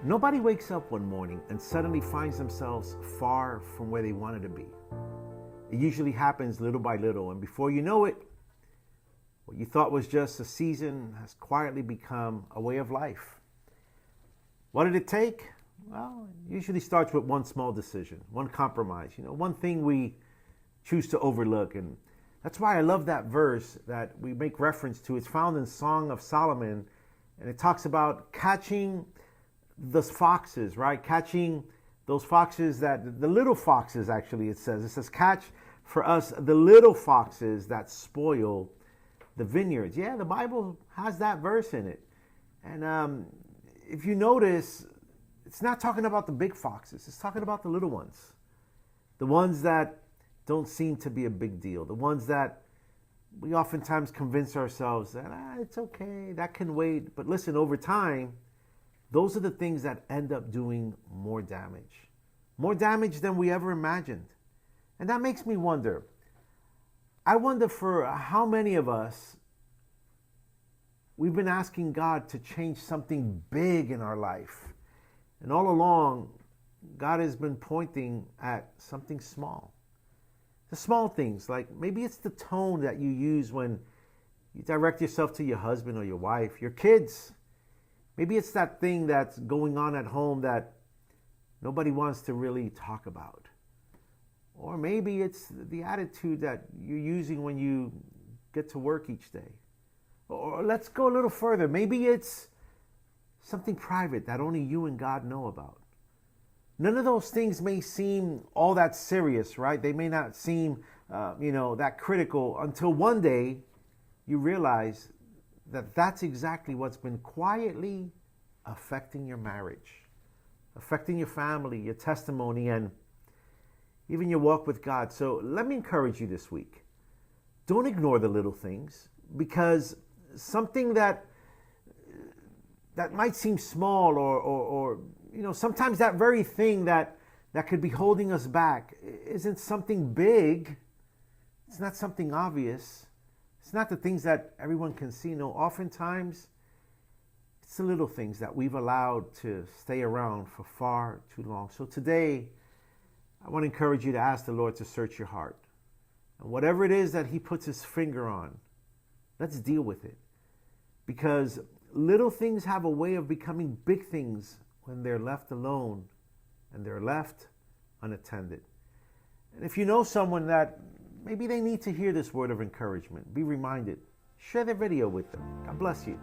Nobody wakes up one morning and suddenly finds themselves far from where they wanted to be. It usually happens little by little, and before you know it, what you thought was just a season has quietly become a way of life. What did it take? Well, it usually starts with one small decision, one compromise, one thing we choose to overlook. And that's why I love that verse that we make reference to. It's found in Song of Solomon, and it talks about catching those foxes, right? Catching those foxes the little foxes, actually, it says, catch for us the little foxes that spoil the vineyards. Yeah, the Bible has that verse in it. And if you notice, it's not talking about the big foxes. It's talking about the little ones. The ones that don't seem to be a big deal. The ones that we oftentimes convince ourselves that it's okay, that can wait. But listen, over time, those are the things that end up doing more damage than we ever imagined. And that makes me wonder. I wonder for how many of us we've been asking God to change something big in our life. And all along, God has been pointing at something small. The small things, like maybe it's the tone that you use when you direct yourself to your husband or your wife, your kids. Maybe it's that thing that's going on at home that nobody wants to really talk about. Or maybe it's the attitude that you're using when you get to work each day. Or let's go a little further. Maybe it's something private that only you and God know about. None of those things may seem all that serious, right? They may not seem, that critical until one day you realize that that's exactly what's been quietly affecting your marriage, affecting your family, your testimony, and even your walk with God. So let me encourage you this week. Don't ignore the little things, because something that might seem small or sometimes that very thing that could be holding us back isn't something big. It's not something obvious. It's not the things that everyone can see. No, oftentimes it's the little things that we've allowed to stay around for far too long. So today, I want to encourage you to ask the Lord to search your heart. And whatever it is that He puts His finger on, let's deal with it. Because little things have a way of becoming big things when they're left alone and they're left unattended. And if you know someone that maybe they need to hear this word of encouragement, be reminded, share the video with them. God bless you.